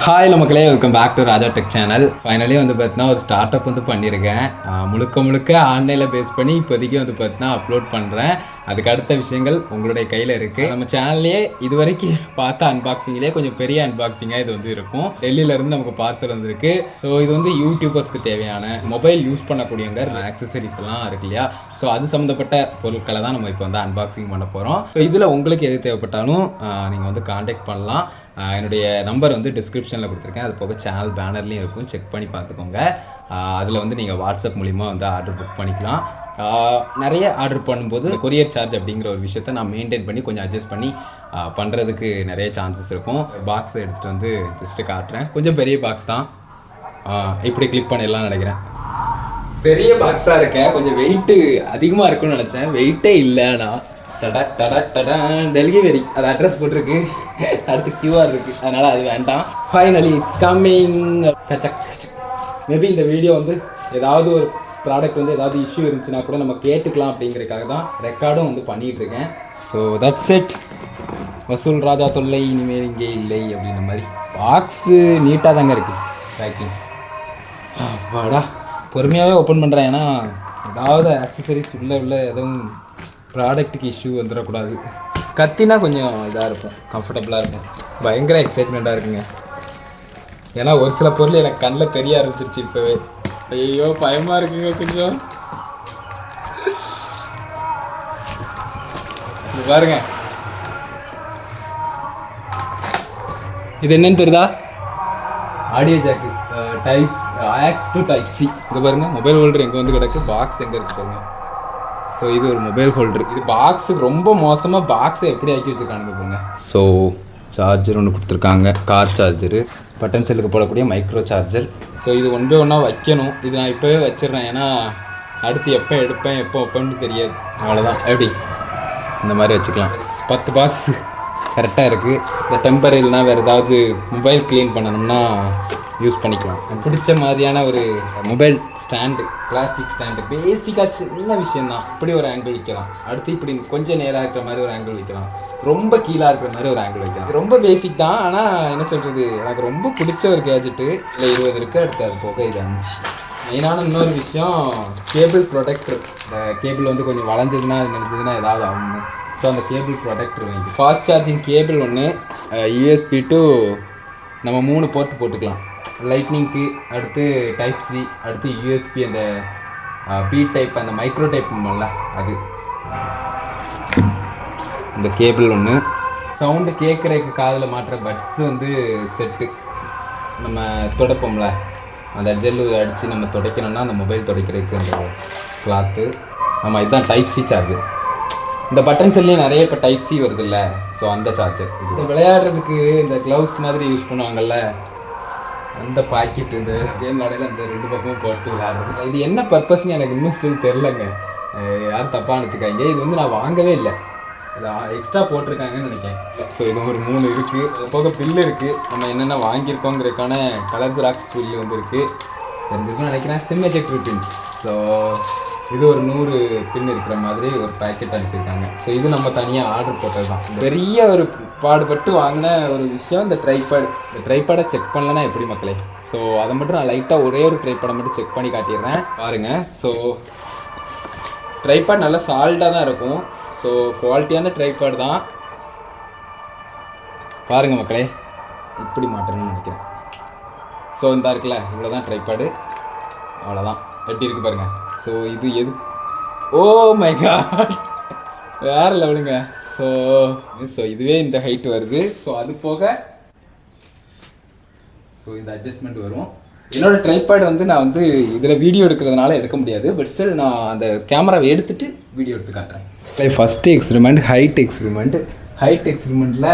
Hi மக்களே, welcome back to Raja tech channel. Finally வந்து பார்த்தீங்கன்னா ஒரு ஸ்டார்ட் அப் வந்து பண்ணியிருக்கேன். முழுக்க ஆன்லைனில் பேஸ் பண்ணி இப்போதைக்கு வந்து பார்த்தீங்கன்னா அப்லோட் பண்ணுறேன். அதுக்கு அடுத்த விஷயங்கள் உங்களுடைய கையில் இருக்குது. நம்ம சேனல்லே இது வரைக்கும் பார்த்த அன்பாக்சிங்லேயே கொஞ்சம் பெரிய அன்பாக்சிங்காக இது வந்து இருக்கும். டெல்லியிலேருந்து நமக்கு பார்சல் வந்துருக்கு. ஸோ இது வந்து யூடியூபர்ஸ்க்கு தேவையான மொபைல் யூஸ் பண்ணக்கூடியவங்க ஆக்சசரிஸ் எல்லாம் இருக்கு இல்லையா, ஸோ அது சம்மந்தப்பட்ட பொருட்களை தான் நம்ம இப்போ வந்து அன்பாக்சிங் பண்ண போகிறோம். ஸோ இதில் உங்களுக்கு எது தேவைப்பட்டாலும் நீங்கள் வந்து காண்டாக்ட் பண்ணலாம். என்னுடைய நம்பர் வந்து டிஸ்கிரிப்ஷனில் கொடுத்துருக்கேன். அது போக சேனல் பேனர்லேயும் இருக்கும், செக் பண்ணி பார்த்துக்கோங்க. அதில் வந்து நீங்கள் வாட்ஸ்அப் மூலிமா வந்து ஆர்டர் புக் பண்ணிக்கலாம். நிறைய ஆர்டர் பண்ணும்போது கொரியர் சார்ஜ் அப்படிங்கிற ஒரு விஷயத்த நான் மெயின்டைன் பண்ணி கொஞ்சம் அட்ஜஸ்ட் பண்ணி பண்ணுறதுக்கு நிறைய சான்சஸ் இருக்கும். பாக்ஸை எடுத்துகிட்டு வந்து ஜஸ்ட்டு காட்டுறேன். கொஞ்சம் பெரிய பாக்ஸ் தான், இப்படி கிளிக் பண்ணிடலாம் நினைக்கிறேன். பெரிய பாக்ஸாக இருக்கேன், கொஞ்சம் வெயிட்டு அதிகமாக இருக்குன்னு நினச்சேன். வெயிட்டே இல்லைண்ணா. டெலிவரி அது அட்ரஸ் போட்டிருக்கு, அடுத்து கியூஆர் இருக்குது, அதனால் அது வேண்டாம். Finally it's coming. மேபி இந்த வீடியோ வந்து ஏதாவது ஒரு ப்ராடக்ட் வந்து ஏதாவது இஷ்யூ இருந்துச்சுன்னா கூட நம்ம கேட்டுக்கலாம் அப்படிங்கிறதுக்காக தான் ரெக்கார்டும் வந்து பண்ணிகிட்டு இருக்கேன். So that's it. வசூல் ராஜா தொல்லை இனிமேல் இங்கே இல்லை அப்படின்ற மாதிரி. பாக்ஸு நீட்டாக தாங்க இருக்குது, பேக்கிங். வாடா பொறுமையாகவே ஓப்பன் பண்ணுறேன், ஏன்னா ஏதாவது ஆக்சசரிஸ் உள்ள எதுவும் ப்ராடக்ட்டுக்கு இஷ்யூ வந்துடக்கூடாது. கத்தினா கொஞ்சம் இதாக இருக்கும், கம்ஃபர்டபுளாக இருக்கும். பயங்கர எக்ஸைட்மெண்ட்டாக இருக்குங்க, ஏன்னா ஒரு சில பொருள் எனக்கு கண்ணில் தெரிய ஆரம்பிச்சிருச்சு இப்போவே. ஐயோ பயமாக இருக்குங்க கொஞ்சம். இது பாருங்க, இது என்னன்னு தெரியுதா? Audio jack, type aux to type C. இது பாருங்க, மொபைல் ஹோல்டர் எங்கே வந்து கிடக்கு, பாக்ஸ் எங்கே இருக்கு பாருங்க. ஸோ இது ஒரு மொபைல் ஹோல்டர். இது பாக்ஸுக்கு ரொம்ப மோசமாக பாக்ஸை எப்படி ஆக்கி வச்சுருக்கானுங்க பாருங்க. ஸோ சார்ஜர் ஒன்று கொடுத்துருக்காங்க, கார் சார்ஜரு, பட்டன் செல்லுக்கு போடக்கூடிய மைக்ரோ சார்ஜர். ஸோ இது ஒன் பை ஒன்றா வைக்கணும். இது நான் இப்போவே வச்சிடுறேன், ஏன்னா அடுத்து எப்போ எடுப்பேன் எப்போ வைப்பேன்னு தெரியாது. அவ்வளோதான், எப்படி இந்த மாதிரி வச்சுக்கலாம். 10 பாக்ஸ் கரெக்டாக இருக்குது. இந்த டெம்பர் இல்லைனா வேறு ஏதாவது மொபைல் க்ளீன் பண்ணணும்னா யூஸ் பண்ணிக்கலாம். பிடிச்ச மாதிரியான ஒரு மொபைல் ஸ்டாண்டு, பிளாஸ்டிக் ஸ்டாண்டு. பேசிக்காக சின்ன விஷயந்தான். இப்படி ஒரு ஆங்கிள் வைக்கலாம், அடுத்து இப்படி கொஞ்சம் நேராக இருக்கிற மாதிரி ஒரு ஆங்கிள் வைக்கலாம், ரொம்ப கீழாக இருக்கிற மாதிரி ஒரு ஆங்கிள் வைக்கலாம். ரொம்ப பேசிக் தான், ஆனால் என்ன சொல்கிறது, எனக்கு ரொம்ப பிடிச்ச ஒரு கேஜெட்டு. இல்லை 20 இருக்குது, அடுத்து அது போக இது 5. மெயினான இன்னொரு விஷயம், கேபிள் ப்ரொடெக்டர். இந்த கேபிள் வந்து கொஞ்சம் வளைஞ்சதுன்னா அது நினைஞ்சதுன்னா ஏதாவது ஆகணும். ஸோ அந்த கேபிள் ப்ரொடெக்டர் வாங்கி, ஃபாஸ்ட் சார்ஜிங் கேபிள் ஒன்று, யூஎஸ்பி டு நம்ம 3 போர்ட் போட்டுக்கலாம். லைட்னிங்க்கு, அடுத்து டைப் சி, அடுத்து யூஎஸ்பி, அந்த பி டைப், அந்த மைக்ரோ டைப் பண்ணல அது. இந்த கேபிள் ஒன்று, சவுண்டு கேட்குறதுக்கு காதில் மாட்டுற பட்ஸ் வந்து செட்டு. நம்ம துடைப்போம்ல, அந்த ஜெல்லு அடித்து நம்ம துடைக்கணும்னா அந்த மொபைல் துடைக்கிறதுக்கு அந்த கிளாத்து. நம்ம இதுதான் டைப் சி சார்ஜர். இந்த பட்டன் செல்லையும் நிறைய இப்போ டைப் சி வருது இல்லை, ஸோ அந்த சார்ஜர். இது விளையாடுறதுக்கு இந்த க்ளவுஸ் மாதிரி யூஸ் பண்ணுவாங்கல்ல, அந்த பாக்கெட். இந்த கேம் விளையாடையில் அந்த 2 பக்கமும் போட்டு விளையாடுறது. இது என்ன பர்பஸ்ன்னு எனக்கு இன்னும் ஸ்டில் தெரிலங்க, யாரும் தப்பாக நினச்சிக்காங்க. இது வந்து நான் வாங்கவே இல்லை, இது எக்ஸ்ட்ரா போட்டிருக்காங்கன்னு நினைக்கிறேன். ஸோ இது ஒரு 3 இருக்குது. அது போக பில்லு இருக்குது, நம்ம என்னென்ன வாங்கியிருக்கோங்கிறதுக்கான கலர் ஜெராக்ஸ் பில்லு வந்து இருக்குது, தெரிஞ்சிருக்குன்னு நினைக்கிறேன். சிம் எஜெக்டர் பின். ஸோ இது ஒரு 100 பின் இருக்கிற மாதிரி ஒரு பேக்கெட் அனுப்பியிருக்காங்க. ஸோ இது நம்ம தனியாக ஆர்டர் போட்டது தான். பெரிய ஒரு பாடுபட்டு வாங்கின ஒரு விஷயம் இந்த ட்ரைபேட். இந்த ட்ரைபேடை செக் பண்ணலன்னா எப்படி மக்களே? ஸோ அதை மட்டும் நான் லைட்டாக ஒரே ஒரு ட்ரைபேடை மட்டும் செக் பண்ணி காட்டிடுறேன் பாருங்கள். ஸோ ட்ரைபேட் நல்லா சால்டாக தான் இருக்கும். ஸோ குவாலிட்டியான ட்ரைபேட் தான் பாருங்கள் மக்களே. இப்படி மாட்டணும்னு நினைக்கிறேன். ஸோ இந்த இருக்குல்ல, இவ்வளோ தான் ட்ரைபேடு, அவ்வளோதான். எப்படி இருக்குது பாருங்கள். ஸோ இது எது, ஓ மை காட், வேறு லெவலுங்க. ஸோ இதுவே இந்த ஹைட் வருது. ஸோ அது போக ஸோ இந்த அட்ஜஸ்ட்மெண்ட் வரும். என்னோடய ட்ரைபேட் வந்து நான் வந்து இதில் வீடியோ எடுக்கிறதுனால எடுக்க முடியாது, பட் ஸ்டில் நான் அந்த கேமராவை எடுத்துகிட்டு வீடியோ எடுத்து காட்டுறேன். First experiment height experiment. Height எக்ஸ்பெரிமெண்ட்டில்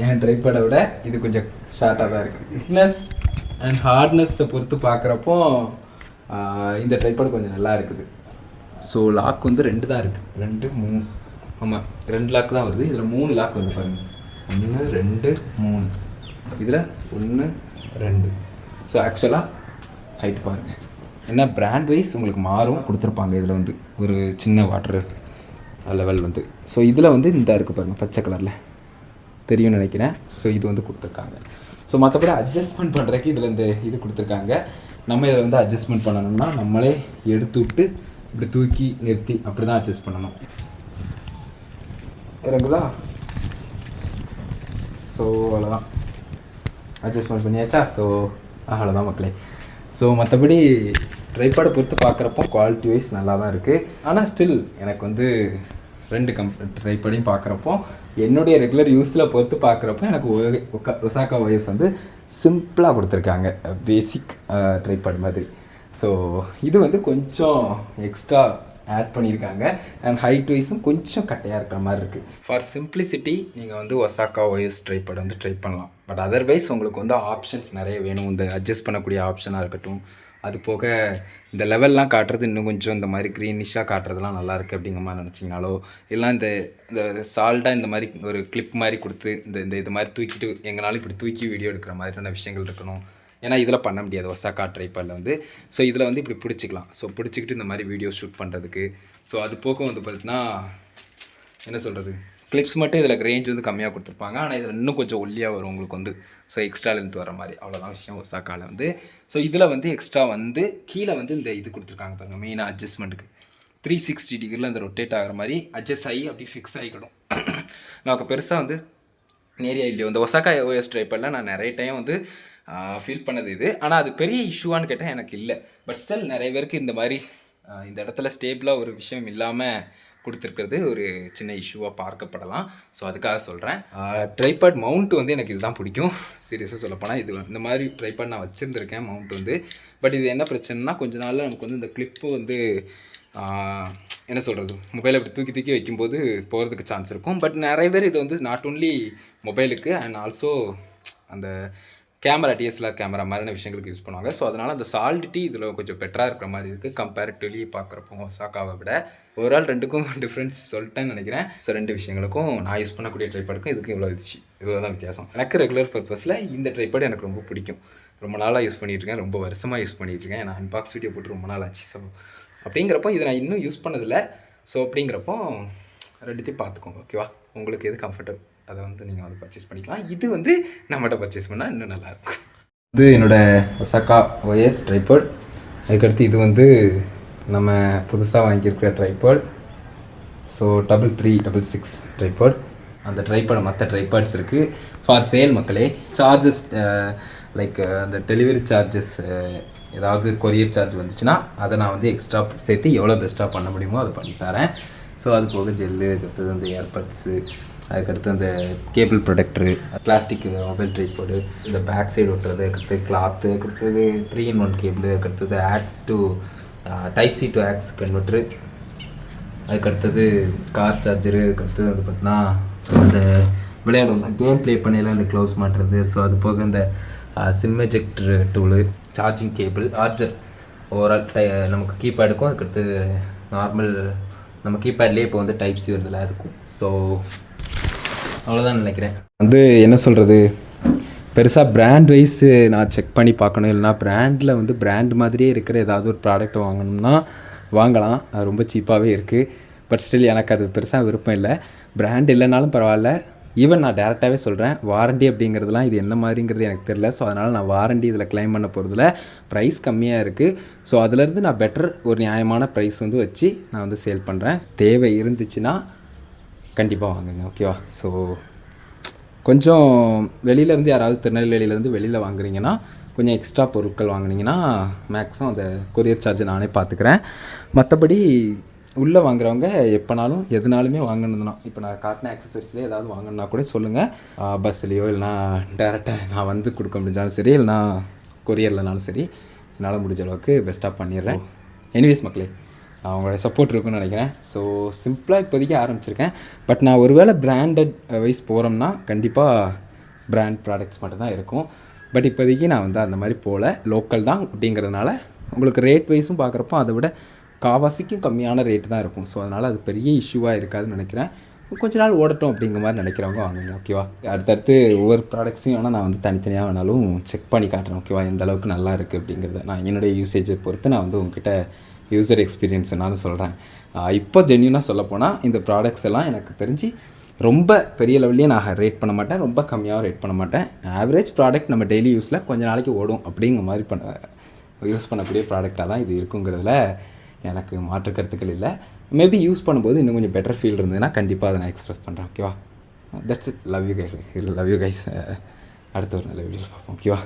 என் ட்ரைபேடை விட இது கொஞ்சம் ஷார்ட்டாக தான் இருக்குது. திக்னஸ் அண்ட் ஹார்ட்னஸை பொறுத்து பார்க்குறப்போ இந்த ட்ரைபேட் கொஞ்சம் நல்லா இருக்குது. ஸோ லாக் வந்து 2 தான் இருக்குது, 2 3, ஆமாம் 2 லாக் தான் வருது. இதில் 3 லாக் வந்து பாருங்கள், 1 2 3, இதில் 1 2. ஸோ ஆக்சுவலாக ஹைட் பாருங்கள், ஏன்னா பிராண்ட் வைஸ் உங்களுக்கு மாறும் கொடுத்துருப்பாங்க. இதில் வந்து ஒரு சின்ன வாட்டர் லெவல் வந்து. ஸோ இதில் வந்து இந்த இருக்குது பாருங்கள், பச்சை கலரில் தெரியும்னு நினைக்கிறேன். ஸோ இது வந்து கொடுத்துருக்காங்க. ஸோ மற்றபடி அட்ஜஸ்ட்மெண்ட் பண்ணுறதுக்கு இதில் இந்த இது கொடுத்துருக்காங்க. நம்ம இதில் வந்து அட்ஜஸ்ட்மெண்ட் பண்ணணும்னா நம்மளே எடுத்து விட்டு இப்படி தூக்கி நிறுத்தி அப்படி தான் அட்ஜஸ்ட் பண்ணணும். இறங்குதா? ஸோ அவ்வளோதான், அட்ஜஸ்ட்மெண்ட் பண்ணியாச்சா? ஸோ அவ்வளோதான் மக்களே. ஸோ மற்றபடி ட்ரைபாடை பொறுத்து பார்க்குறப்போ குவாலிட்டி வைஸ் நல்லா தான் இருக்குது. ஆனால் ஸ்டில் எனக்கு வந்து 2 ட்ரைபாடையும் பார்க்குறப்போ என்னுடைய ரெகுலர் யூஸில் பொறுத்து பார்க்குறப்போ எனக்கு ஒசாகா ஒயஸ் வந்து சிம்பிளாக கொடுத்துருக்காங்க, பேசிக் ட்ரைபாட் மாதிரி. ஸோ இது வந்து கொஞ்சம் எக்ஸ்ட்ரா ஆட் பண்ணியிருக்காங்க. அண்ட் ஹைட் வைஸும் கொஞ்சம் கட்டையாக இருக்கிற மாதிரி இருக்குது. ஃபார் சிம்பிளிசிட்டி நீங்கள் வந்து ஒசாகா ஒயஸ் ட்ரைபாட் வந்து ட்ரை பண்ணலாம். பட் அதர்வைஸ் உங்களுக்கு வந்து ஆப்ஷன்ஸ் நிறைய வேணும். இந்த அட்ஜஸ்ட் பண்ணக்கூடிய ஆப்ஷனாக இருக்கட்டும், அது போக இந்த லெவல்லாம் காட்டுறது இன்னும் கொஞ்சம் இந்த மாதிரி க்ரீனிஷாக காட்டுறதுலாம் நல்லாயிருக்கு அப்படிங்கிற மாதிரி நினச்சிங்கனாலோ, இல்லை இந்த சால்ட்டாக இந்த மாதிரி ஒரு கிளிப் மாதிரி கொடுத்து இது மாதிரி தூக்கிட்டு எங்கனாலும் இப்படி தூக்கி வீடியோ எடுக்கிற மாதிரியான விஷயங்கள் இருக்கணும். ஏன்னா இதில் பண்ண முடியாது ஒசாகா ட்ரைபாடில் வந்து. ஸோ இதில் வந்து இப்படி பிடிச்சிக்கலாம். ஸோ பிடிச்சிக்கிட்டு இந்த மாதிரி வீடியோ ஷூட் பண்ணுறதுக்கு. ஸோ அது போக வந்து பார்த்தீங்கன்னா என்ன சொல்கிறது, கிளிப்ஸ் மட்டும் இதில் ரேஞ்ச் வந்து கம்மியாக கொடுத்துருப்பாங்க. ஆனால் இதில் இன்னும் கொஞ்சம் ஒல்லியாக வரும் உங்களுக்கு வந்து. ஸோ எக்ஸ்ட்ரா லென்த் வர மாதிரி, அவ்வளோதான் விஷயம் ஒசாகாவில் வந்து. ஸோ இதில் வந்து எக்ஸ்ட்ரா வந்து கீழே வந்து இந்த இது கொடுத்துருக்காங்க பாருங்கள், மெயினாக அட்ஜஸ்ட்மெண்ட்டுக்கு 360 டிகிரியில் அந்த ரொட்டேட் ஆகிற மாதிரி அட்ஜஸ்ட் ஆகி அப்படி ஃபிக்ஸ் ஆகிக்கிடும். நமக்கு பெருசாக வந்து நேரியா இல்லையோ இந்த ஒசாகா OS ட்ரைபாடில் நான் நிறைய டைம் வந்து ஃபீல் பண்ணது இது. ஆனால் அது பெரிய இஷ்யூவான்னு கேட்டால் எனக்கு இல்லை. பட் ஸ்டில் நிறைய பேருக்கு இந்த மாதிரி இந்த இடத்துல ஸ்டேபிளாக ஒரு விஷயம் இல்லாமல் கொடுத்துருக்கிறது ஒரு சின்ன இஷ்யூவாக பார்க்கப்படலாம். ஸோ அதுக்காக சொல்கிறேன். ட்ரைபாட் மவுண்ட் வந்து எனக்கு இதுதான் பிடிக்கும். சீரியஸாக சொல்லப்போனால் இது இந்த மாதிரி ட்ரைபாட் நான் வச்சுருந்துருக்கேன் மவுண்ட் வந்து. பட் இது என்ன பிரச்சனைனா கொஞ்ச நாளில் நமக்கு வந்து இந்த கிளிப்பு வந்து என்ன சொல்கிறது, மொபைலை அப்படி தூக்கி தூக்கி வைக்கும்போது போகிறதுக்கு சான்ஸ் இருக்கும். பட் நிறைய பேர் இது வந்து நாட் ஓன்லி மொபைலுக்கு அண்ட் ஆல்சோ அந்த கேமரா DSLR கேமரா மாதிரியான விஷயங்களுக்கு யூஸ் பண்ணுவாங்க. ஸோ அதனால் அந்த சாலிடிட்டி இதில் கொஞ்சம் பெட்டராக இருக்கிற மாதிரி இருக்குது கம்பேரிட்டிவ்லி பார்க்குறப்போ ஒசாகாவை விட. ஓவரால் 2க்கும் டிஃப்ரென்ஸ் சொல்லிட்டேன்னு நினைக்கிறேன். ஸோ 2 விஷயங்களுக்கும் நான் யூஸ் பண்ணக்கூடிய ட்ரைபாடுக்கும் இதுக்கும் இவ்வளோ தான் வித்தியாசம். எனக்கு ரெகுலர் பர்பஸில் இந்த ட்ரைபாடு எனக்கு ரொம்ப பிடிக்கும். ரொம்ப நாளாக யூஸ் பண்ணிகிட்ருக்கேன், ரொம்ப வருஷமாக யூஸ் பண்ணிகிட்ருக்கேன். நான் அன்பாக்ஸ் வீடியோ போட்டு ரொம்ப நாள் ஆச்சு. ஸோ அப்படிங்கிறப்போ இதை நான் இன்னும் யூஸ் பண்ணதில்லை. ஸோ அப்படிங்கிறப்போ 2த்தையும் பார்த்துக்கோங்க, ஓகேவா? உங்களுக்கு எது கம்ஃபர்டபுள் அதை வந்து நீங்கள் வந்து பர்ச்சேஸ் பண்ணிக்கலாம். இது வந்து நம்மகிட்ட பர்ச்சேஸ் பண்ணால் இன்னும் நல்லாயிருக்கும். இது என்னோடய ஒசாகா OS ட்ரைபாட். அதுக்கடுத்து இது வந்து நம்ம புதுசாக வாங்கியிருக்கிற ட்ரைபாட். So 3366 tripod. அந்த ட்ரைபாட் மற்ற ட்ரைபாட்ஸ் இருக்குது ஃபார் சேல் மக்களே. சார்ஜஸ் லைக் அந்த டெலிவரி சார்ஜஸ் ஏதாவது கொரியர் சார்ஜ் வந்துச்சுன்னா அதை நான் வந்து எக்ஸ்ட்ரா சேர்த்து எவ்வளோ பெஸ்ட்டாக பண்ண முடியுமோ அதை பண்ணி தரேன். ஸோ அது போக ஜெல்லு, அதுக்கடுத்தது அந்த ஏர்பட்ஸு, அதுக்கடுத்து அந்த cable protector, plastic mobile tripod, இந்த பேக் சைடு ஒட்டுறது, அதுக்கடுத்து கிளாத்து, அதுக்கடுத்தது 3-in-1 கேபிள், அதுக்கடுத்தது aux to type C to aux converter, அதுக்கடுத்தது கார் சார்ஜரு, அதுக்கடுத்தது வந்து பார்த்தீங்கன்னா அந்த விளையாடுவோம் கேம் ப்ளே பண்ணையில் அந்த க்ளவுஸ் மாட்டுறது. ஸோ அது போக இந்த sim ejector tool, charging cable, charger, overall நமக்கு கீபேடுக்கும், அதுக்கடுத்து நார்மல் நம்ம கீபேட்லேயே இப்போ வந்து டைப் சி வருதில்ல அதுக்கும். ஸோ அவ்வளோதான் நினைக்கிறேன். வந்து என்ன சொல்கிறது, பெருசாக பிராண்ட் வைஸு நான் செக் பண்ணி பார்க்கணும். இல்லைனா பிராண்டில் வந்து பிராண்ட் மாதிரியே இருக்கிற ஏதாவது ஒரு ப்ராடக்ட் வாங்கணும்னா வாங்கலாம், அது ரொம்ப சீப்பாகவே இருக்குது. பட் ஸ்டில் எனக்கு அது பெருசாக விருப்பம் இல்லை. பிராண்ட் இல்லைனாலும் பரவாயில்ல. ஈவன் நான் டேரெக்டாகவே சொல்கிறேன், வாரண்டி அப்படிங்கிறதுலாம் இது என்ன மாதிரிங்கிறது எனக்கு தெரில. ஸோ அதனால் நான் வாரண்டி இதில் கிளைம் பண்ண போகிறதுல ப்ரைஸ் கம்மியாக இருக்குது. ஸோ அதுலேருந்து நான் பெட்டர் ஒரு நியாயமான ப்ரைஸ் வந்து வச்சு நான் வந்து சேல் பண்ணுறேன். தேவை இருந்துச்சுன்னா கண்டிப்பாக வாங்குங்க, ஓகேவா? ஸோ கொஞ்சம் வெளியிலேருந்து யாராவது திருநெல்வேலியிலேருந்து வெளியில் வாங்குறீங்கன்னா கொஞ்சம் எக்ஸ்ட்ரா பொருட்கள் வாங்கினீங்கன்னா மேக்ஸிமம் அந்த கொரியர் சார்ஜ் நானே பார்த்துக்கிறேன். மற்றபடி உள்ளே வாங்குறவங்க எப்போனாலும் எதுனாலுமே வாங்கணுதுன்னா, இப்போ நான் காட்டின ஆக்சசரிஸ்லேயே ஏதாவது வாங்கணுன்னா கூட சொல்லுங்கள். பஸ்லேயோ இல்லைனா டேரெக்டாக நான் வந்து கொடுக்க முடிஞ்சாலும் சரி, இல்லைனா கொரியர்லனாலும் சரி, என்னால் முடிஞ்ச அளவுக்கு பெஸ்ட்டாக பண்ணிடுறேன். எனிவேஸ் மக்களே, அவங்களோட சப்போர்ட் இருக்குன்னு நினைக்கிறேன். ஸோ சிம்பிளாக இப்போதைக்கு ஆரம்பிச்சிருக்கேன். பட் நான் ஒருவேளை பிராண்டட் வைஸ் போகிறோம்னா கண்டிப்பாக பிராண்ட் ப்ராடக்ட்ஸ் மட்டும்தான் இருக்கும். பட் இப்போதைக்கு நான் வந்து அந்த மாதிரி போகல, லோக்கல் தான் அப்படிங்கிறதுனால உங்களுக்கு ரேட் வைஸும் பார்க்குறப்போ அதை விட காவாசிக்கும் கம்மியான ரேட்டு தான் இருக்கும். ஸோ அதனால் அது பெரிய இஷ்யூவாக இருக்காதுன்னு நினைக்கிறேன். கொஞ்ச நாள் ஓடட்டும் அப்படிங்கிற மாதிரி நினைக்கிறவங்க வாங்குங்க, ஓகேவா? அடுத்தடுத்து ஒவ்வொரு ப்ராடக்ட்ஸையும் வேணால் நான் வந்து தனித்தனியாக வேணாலும் செக் பண்ணி காட்டுறேன், ஓகேவா? எந்த அளவுக்கு நல்லா இருக்குது அப்படிங்கிறத நான் என்னுடைய யூசேஜை பொறுத்து நான் வந்து உங்ககிட்ட யூசர் எக்ஸ்பீரியன்ஸ் என்னாலும் சொல்கிறேன். இப்போ ஜென்யூனாக சொல்லப்போனால் இந்த ப்ராடக்ட்ஸ் எல்லாம் எனக்கு தெரிஞ்சு ரொம்ப பெரிய லெவல்லையும் நான் ரேட் பண்ண மாட்டேன், ரொம்ப கம்மியாகவும் ரேட் பண்ண மாட்டேன். ஆவரேஜ் ப்ராடக்ட் நம்ம டெய்லி யூஸில் கொஞ்ச நாளைக்கு ஓடும் அப்படிங்கிற மாதிரி யூஸ் பண்ணக்கூடிய ப்ராடக்டாக தான் இது இருக்குங்கிறதுல எனக்கு மாற்று கருத்துக்கள் இல்லை. மேபி யூஸ் பண்ணும்போது இன்னும் கொஞ்சம் பெட்டர் ஃபீல் இருந்ததுன்னா கண்டிப்பாக அதை நான் எக்ஸ்பிரஸ் பண்ணுறேன். ஓகேவா? That's it. Love you guys. அடுத்த ஒரு நல்ல வீடியோ பார்ப்போம். ஓகேவா?